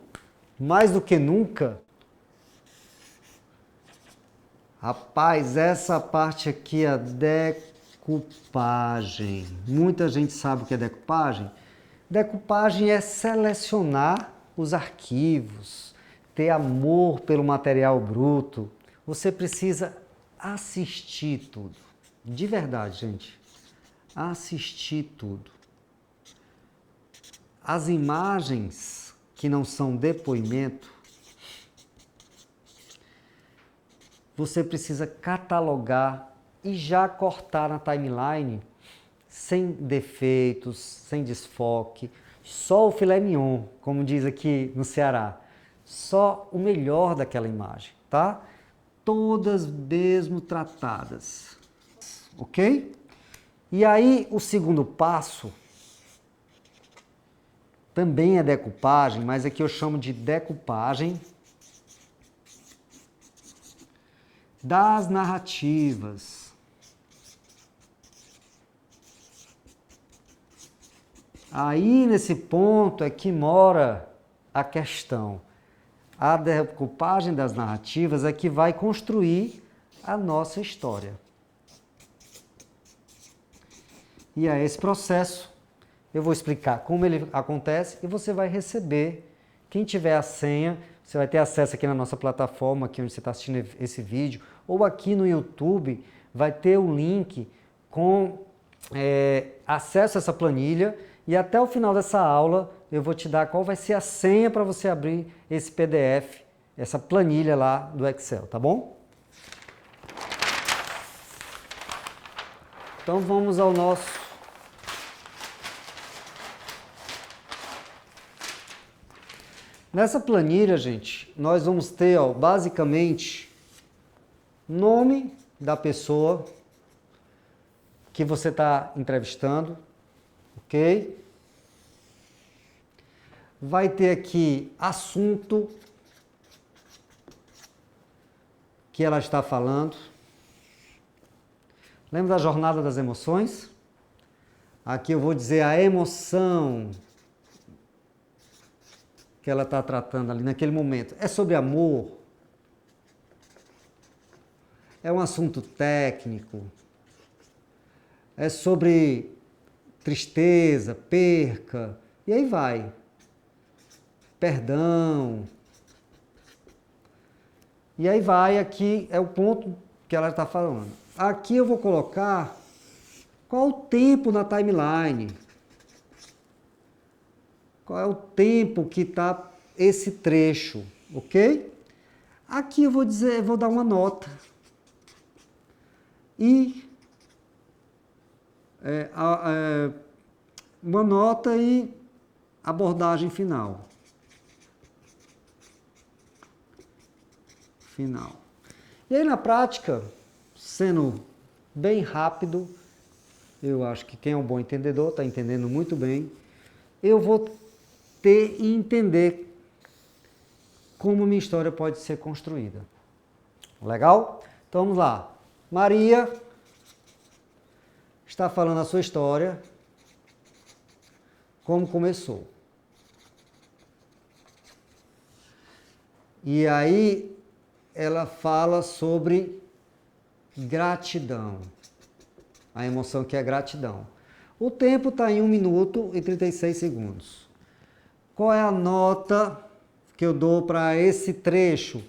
mais do que nunca, rapaz, essa parte aqui é a decupagem. Muita gente sabe o que é decupagem. Decupagem é selecionar os arquivos, ter amor pelo material bruto. Você precisa assistir tudo. De verdade, gente. Assistir tudo. As imagens que não são depoimento, você precisa catalogar e já cortar na timeline sem defeitos, sem desfoque, só o filé mignon, como diz aqui no Ceará, só o melhor daquela imagem, tá? Todas mesmo tratadas, ok? E aí o segundo passo também é decupagem, mas aqui eu chamo de decupagem das narrativas. Aí nesse ponto é que mora a questão. A decupagem das narrativas é que vai construir a nossa história. E é esse processo. Eu vou explicar como ele acontece e você vai receber. Quem tiver a senha, você vai ter acesso aqui na nossa plataforma, aqui onde você está assistindo esse vídeo, ou aqui no YouTube, vai ter um link com acesso a essa planilha e até o final dessa aula eu vou te dar qual vai ser a senha para você abrir esse PDF, essa planilha lá do Excel, tá bom? Então vamos ao nosso nessa planilha, gente, nós vamos ter, ó, basicamente, nome da pessoa que você está entrevistando, ok? Vai ter aqui assunto que ela está falando. Lembra da jornada das emoções? Aqui eu vou dizer a emoção que ela está tratando ali naquele momento. É sobre amor? É um assunto técnico? É sobre tristeza, perca, e aí vai. Perdão. E aí vai, aqui é o ponto que ela está falando. Aqui eu vou colocar qual o tempo na timeline. Qual é o tempo que está esse trecho, ok? Aqui eu vou dizer, eu vou dar uma nota. E uma nota e abordagem final. E aí na prática, sendo bem rápido, eu acho que quem é um bom entendedor está entendendo muito bem, eu vou ter e entender como minha história pode ser construída. Legal? Então vamos lá. Maria está falando a sua história, como começou. E aí ela fala sobre gratidão, a emoção que é gratidão. O tempo está em 1 minuto e 36 segundos. Qual é a nota que eu dou para esse trecho?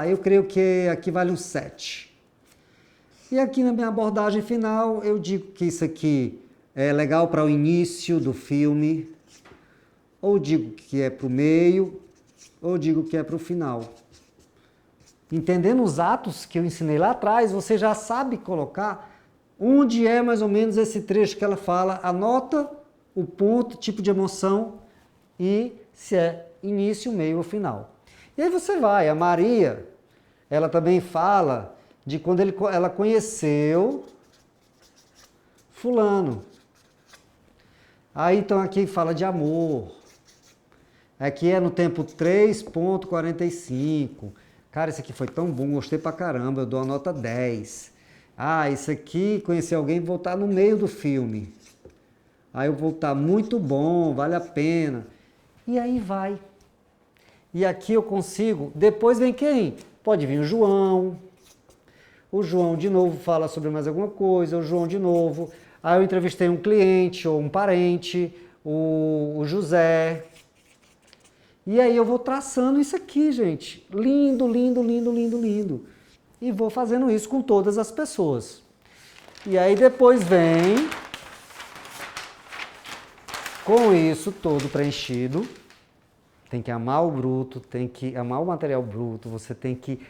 Eu creio que aqui vale um 7. E aqui na minha abordagem final, eu digo que isso aqui é legal para o início do filme, ou digo que é para o meio, ou digo que é para o final. Entendendo os atos que eu ensinei lá atrás, você já sabe colocar onde é mais ou menos esse trecho que ela fala, anota o ponto, tipo de emoção e se é início, meio ou final. E aí você vai, a Maria, ela também fala de quando ela conheceu fulano. Aí então aqui fala de amor. Aqui é no tempo 3.45. Cara, isso aqui foi tão bom, gostei pra caramba, eu dou a nota 10. Isso aqui, conhecer alguém, vou estar no meio do filme. Aí eu vou estar muito bom, vale a pena. E aí vai. E aqui eu consigo, depois vem quem? Pode vir o João. O João de novo fala sobre mais alguma coisa, o João de novo. Aí eu entrevistei um cliente ou um parente, o José. E aí eu vou traçando isso aqui, gente. Lindo, lindo, lindo, lindo, lindo. E vou fazendo isso com todas as pessoas. E aí depois vem, com isso todo preenchido, tem que amar o bruto, tem que amar o material bruto, você tem que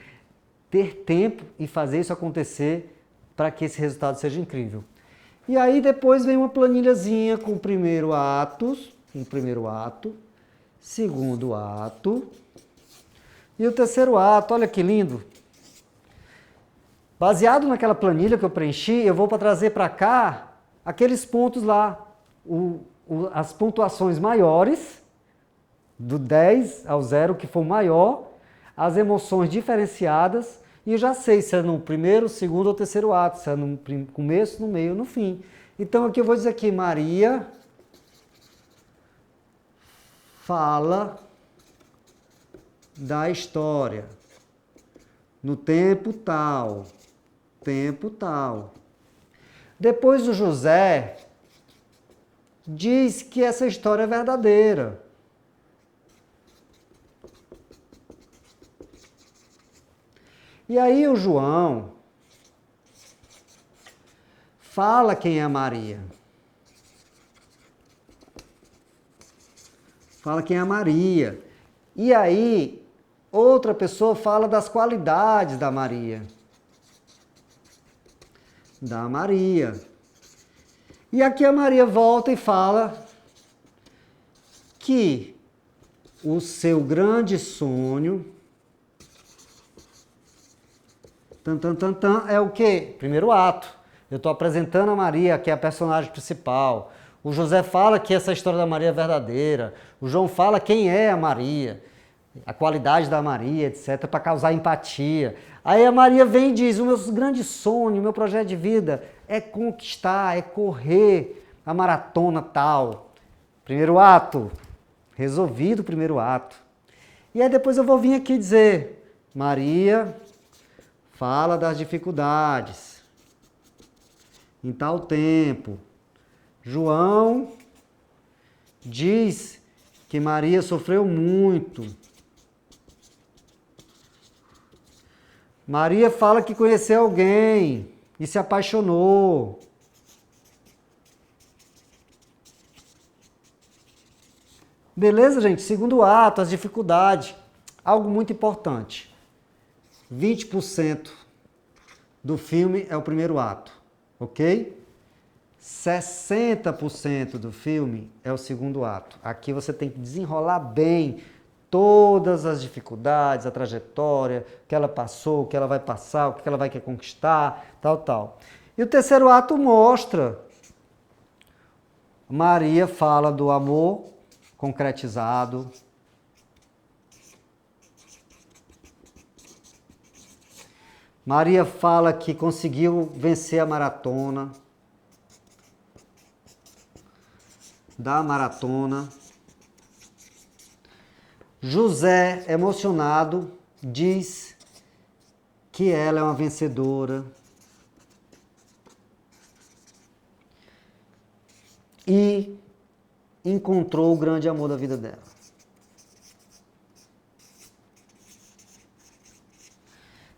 ter tempo e fazer isso acontecer para que esse resultado seja incrível. E aí depois vem uma planilhazinha com o primeiro ato, segundo ato e o terceiro ato. Olha que lindo! Baseado naquela planilha que eu preenchi, eu vou trazer para cá aqueles pontos lá, as pontuações maiores, do 10 ao 0, que for maior, as emoções diferenciadas, e eu já sei se é no primeiro, segundo ou terceiro ato, se é no começo, no meio ou no fim. Então aqui eu vou dizer aqui, Maria fala da história no tempo tal. Depois o José diz que essa história é verdadeira. E aí o João fala quem é a Maria. E aí outra pessoa fala das qualidades da Maria. E aqui a Maria volta e fala que o seu grande sonho é o quê? Primeiro ato. Eu estou apresentando a Maria, que é a personagem principal. O José fala que essa história da Maria é verdadeira. O João fala quem é a Maria, a qualidade da Maria, etc., para causar empatia. Aí a Maria vem e diz, o meu grande sonho, o meu projeto de vida é conquistar, é correr a maratona tal. Primeiro ato, resolvido o primeiro ato. E aí depois eu vou vir aqui dizer, Maria fala das dificuldades em tal tempo. João diz que Maria sofreu muito. Maria fala que conheceu alguém e se apaixonou. Beleza, gente? Segundo ato, as dificuldades. Algo muito importante. 20% do filme é o primeiro ato, ok? 60% do filme é o segundo ato. Aqui você tem que desenrolar bem todas as dificuldades, a trajetória, o que ela passou, o que ela vai passar, o que ela vai querer conquistar, tal, tal. E o terceiro ato mostra. Maria fala do amor concretizado. Maria fala que conseguiu vencer a maratona. Da maratona. José, emocionado, diz que ela é uma vencedora. E encontrou o grande amor da vida dela.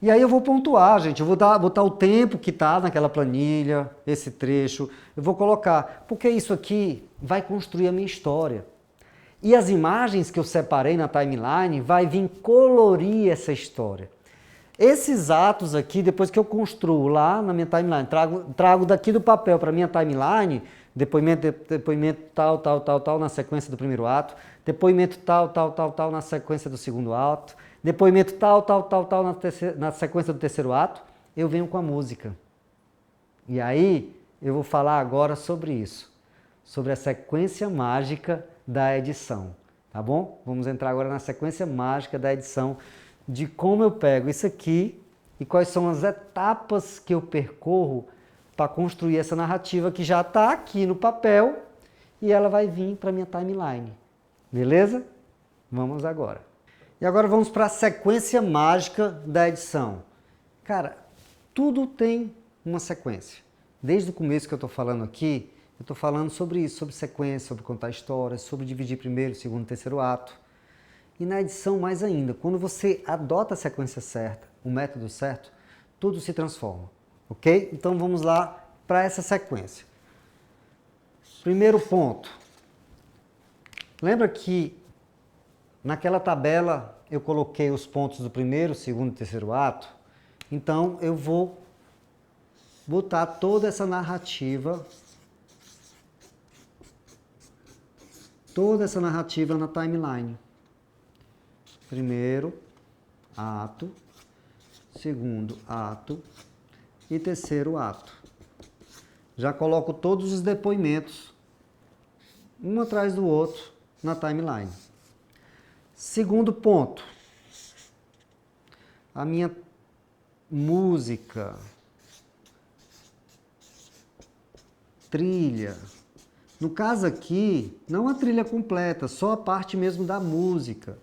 E aí eu vou pontuar, gente, eu vou botar o tempo que está naquela planilha, esse trecho, eu vou colocar, porque isso aqui vai construir a minha história. E as imagens que eu separei na timeline vai vir colorir essa história. Esses atos aqui, depois que eu construo lá na minha timeline, trago daqui do papel para a minha timeline, depoimento tal, na sequência do primeiro ato, depoimento tal, na sequência do segundo ato, depoimento tal, na sequência do terceiro ato, eu venho com a música. E aí, eu vou falar agora sobre isso, sobre a sequência mágica da edição, tá bom? Vamos entrar agora na sequência mágica da edição, de como eu pego isso aqui e quais são as etapas que eu percorro para construir essa narrativa que já está aqui no papel e ela vai vir para a minha timeline. Beleza? Vamos agora. E agora vamos para a sequência mágica da edição. Cara, tudo tem uma sequência. Desde o começo que eu estou falando aqui, eu estou falando sobre isso, sobre sequência, sobre contar histórias, sobre dividir primeiro, segundo, terceiro ato. E na edição mais ainda, quando você adota a sequência certa, o método certo, tudo se transforma, ok? Então vamos lá para essa sequência. Primeiro ponto. Lembra que naquela tabela eu coloquei os pontos do primeiro, segundo e terceiro ato? Então eu vou botar toda essa narrativa na timeline. Primeiro ato, segundo ato e terceiro ato. Já coloco todos os depoimentos, um atrás do outro, na timeline. Segundo ponto, a minha música, trilha. No caso aqui, não a trilha completa, só a parte mesmo da música.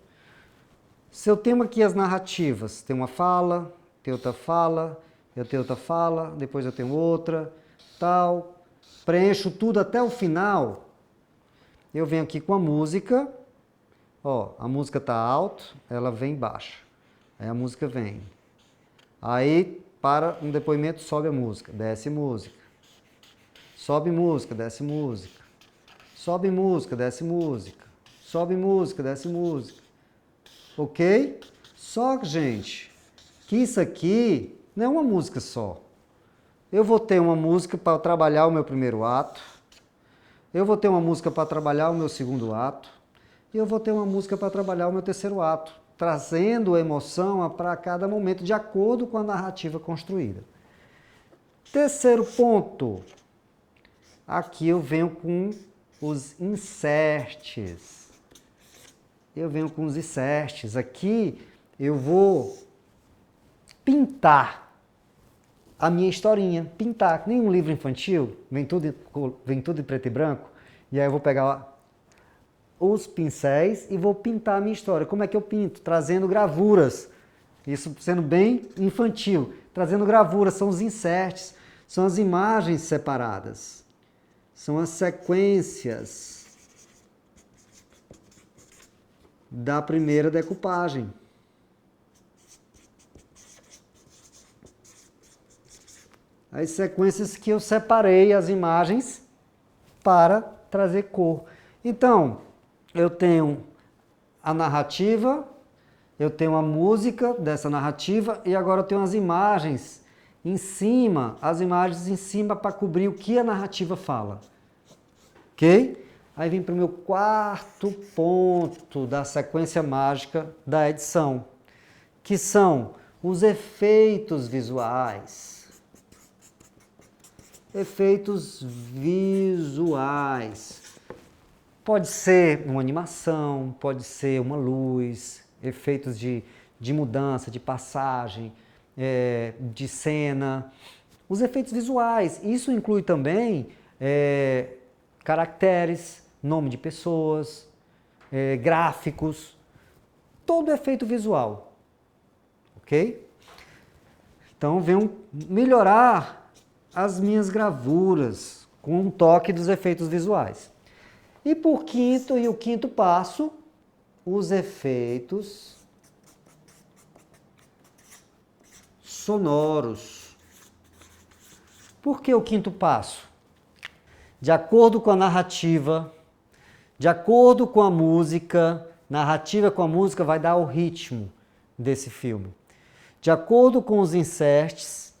Se eu tenho aqui as narrativas, tem uma fala, tem outra fala, eu tenho outra fala, depois eu tenho outra, tal. Preencho tudo até o final. Eu venho aqui com a música, ó, a música está alto, ela vem baixa. Aí a música vem. Aí, para um depoimento, sobe a música, desce música. Sobe música, desce música. Sobe música, desce música. Sobe música, desce música. Ok? Só, gente, que isso aqui não é uma música só. Eu vou ter uma música para trabalhar o meu primeiro ato. Eu vou ter uma música para trabalhar o meu segundo ato. E eu vou ter uma música para trabalhar o meu terceiro ato, trazendo emoção para cada momento, de acordo com a narrativa construída. Terceiro ponto. Aqui eu venho com os inserts. Aqui eu vou pintar a minha historinha. Pintar, que nem um livro infantil, vem tudo em preto e branco. E aí eu vou pegar os pincéis e vou pintar a minha história. Como é que eu pinto? Trazendo gravuras. Isso sendo bem infantil. Trazendo gravuras, são os inserts, são as imagens separadas. são as sequências da primeira decupagem. As sequências que eu separei as imagens para trazer cor. Então, eu tenho a narrativa, eu tenho a música dessa narrativa e agora eu tenho as imagens em cima, para cobrir o que a narrativa fala. Ok? Aí vem para o meu quarto ponto da sequência mágica da edição, que são os efeitos visuais. Efeitos visuais. Pode ser uma animação, pode ser uma luz, efeitos de mudança, de passagem, de cena. Os efeitos visuais, isso inclui também caracteres, nome de pessoas, gráficos, todo efeito visual. Ok? Então venham melhorar as minhas gravuras com um toque dos efeitos visuais. E por quinto, e o quinto passo, os efeitos sonoros. Por que o quinto passo? De acordo com a narrativa, de acordo com a música, narrativa com a música vai dar o ritmo desse filme. De acordo com os inserts,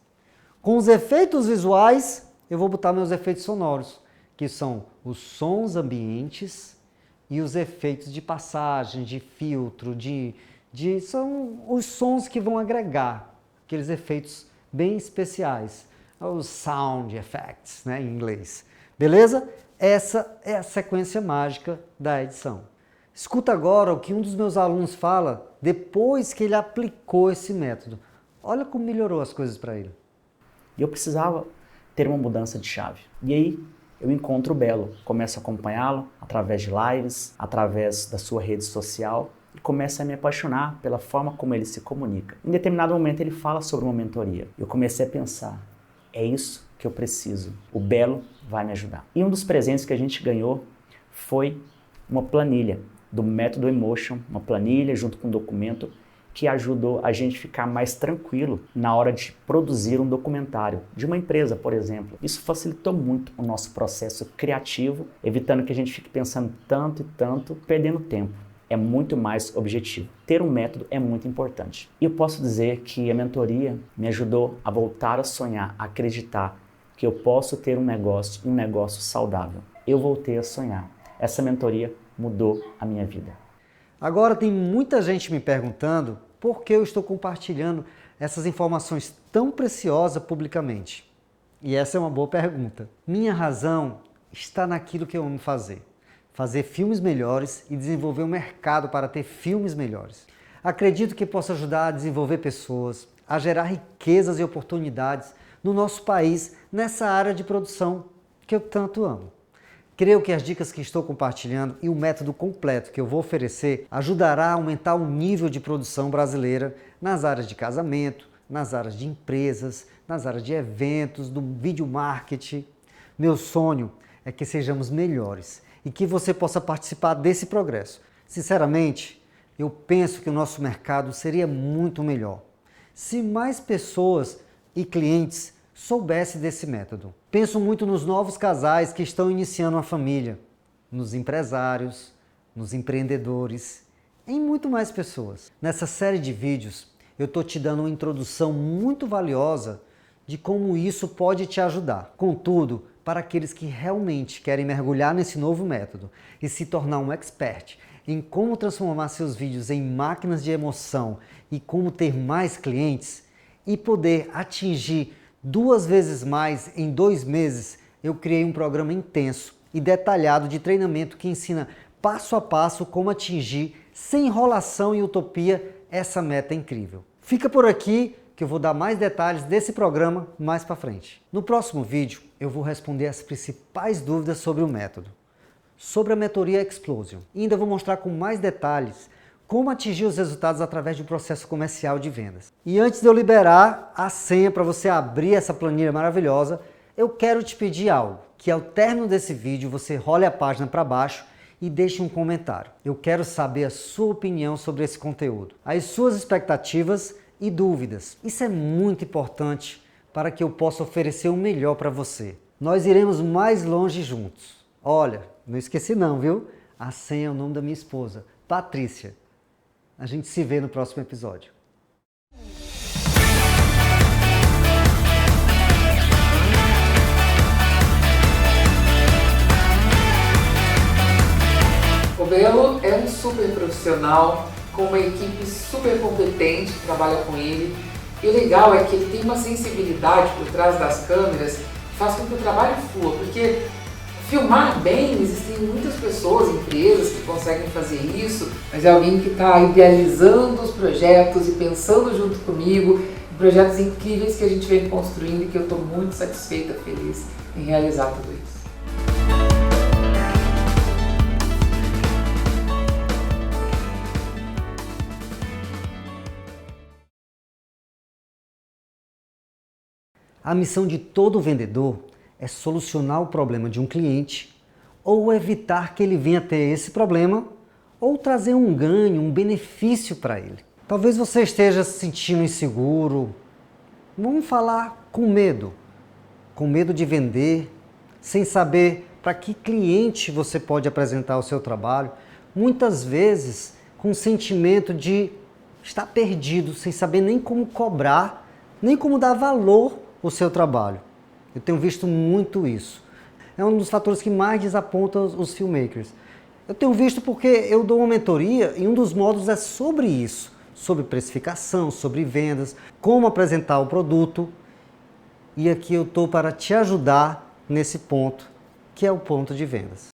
com os efeitos visuais, eu vou botar meus efeitos sonoros, que são os sons ambientes e os efeitos de passagem, de filtro, são os sons que vão agregar, aqueles efeitos bem especiais, os sound effects, né, em inglês. Beleza? Essa é a sequência mágica da edição. Escuta agora o que um dos meus alunos fala depois que ele aplicou esse método. Olha como melhorou as coisas para ele. E eu precisava ter uma mudança de chave. E aí eu encontro o Belo, começo a acompanhá-lo através de lives, através da sua rede social e começo a me apaixonar pela forma como ele se comunica. Em determinado momento ele fala sobre uma mentoria. Eu comecei a pensar, é isso que eu preciso. O Belo vai me ajudar. E um dos presentes que a gente ganhou foi uma planilha do método Emotion, uma planilha junto com um documento que ajudou a gente ficar mais tranquilo na hora de produzir um documentário de uma empresa, por exemplo. Isso facilitou muito o nosso processo criativo, evitando que a gente fique pensando tanto e tanto, perdendo tempo. É muito mais objetivo. Ter um método é muito importante. E eu posso dizer que a mentoria me ajudou a voltar a sonhar, a acreditar que eu posso ter um negócio saudável. Eu voltei a sonhar. Essa mentoria mudou a minha vida. Agora tem muita gente me perguntando por que eu estou compartilhando essas informações tão preciosas publicamente. E essa é uma boa pergunta. Minha razão está naquilo que eu amo fazer. Fazer filmes melhores e desenvolver um mercado para ter filmes melhores. Acredito que posso ajudar a desenvolver pessoas, a gerar riquezas e oportunidades no nosso país nessa área de produção que eu tanto amo. Creio que as dicas que estou compartilhando e o método completo que eu vou oferecer ajudará a aumentar o nível de produção brasileira nas áreas de casamento, nas áreas de empresas, nas áreas de eventos, do vídeo marketing. Meu sonho é que sejamos melhores e que você possa participar desse progresso. Sinceramente, eu penso que o nosso mercado seria muito melhor se mais pessoas e clientes soubessem desse método. Penso muito nos novos casais que estão iniciando uma família, nos empresários, nos empreendedores, em muito mais pessoas. Nessa série de vídeos, eu estou te dando uma introdução muito valiosa de como isso pode te ajudar. Contudo, para aqueles que realmente querem mergulhar nesse novo método e se tornar um expert em como transformar seus vídeos em máquinas de emoção e como ter mais clientes e poder atingir 2 vezes mais em 2 meses, eu criei um programa intenso e detalhado de treinamento que ensina passo a passo como atingir, sem enrolação e utopia, essa meta incrível. Fica por aqui que eu vou dar mais detalhes desse programa mais para frente. No próximo vídeo, eu vou responder as principais dúvidas sobre o método, sobre a mentoria Explosion. E ainda vou mostrar com mais detalhes como atingir os resultados através de um processo comercial de vendas. E antes de eu liberar a senha para você abrir essa planilha maravilhosa, eu quero te pedir algo, que ao término desse vídeo você role a página para baixo e deixe um comentário. Eu quero saber a sua opinião sobre esse conteúdo, as suas expectativas e dúvidas. Isso é muito importante para que eu possa oferecer o melhor para você. Nós iremos mais longe juntos. Olha, não esqueci não, viu? A senha é o nome da minha esposa, Patrícia. A gente se vê no próximo episódio. O Belo é um super profissional, com uma equipe super competente que trabalha com ele. E o legal é que ele tem uma sensibilidade por trás das câmeras que faz com que o trabalho flua, porque filmar bem, existem muitas pessoas, empresas que conseguem fazer isso, mas é alguém que está idealizando os projetos e pensando junto comigo em projetos incríveis que a gente vem construindo e que eu estou muito satisfeita, feliz em realizar tudo isso. A missão de todo vendedor é solucionar o problema de um cliente ou evitar que ele venha ter esse problema ou trazer um ganho, um benefício para ele. Talvez você esteja se sentindo inseguro, vamos falar com medo de vender, sem saber para que cliente você pode apresentar o seu trabalho, muitas vezes com um sentimento de estar perdido, sem saber nem como cobrar, nem como dar valor ao seu trabalho. Eu tenho visto muito isso. É um dos fatores que mais desaponta os filmmakers. Eu tenho visto porque eu dou uma mentoria e um dos módulos é sobre isso, sobre precificação, sobre vendas, como apresentar o produto. E aqui eu estou para te ajudar nesse ponto, que é o ponto de vendas.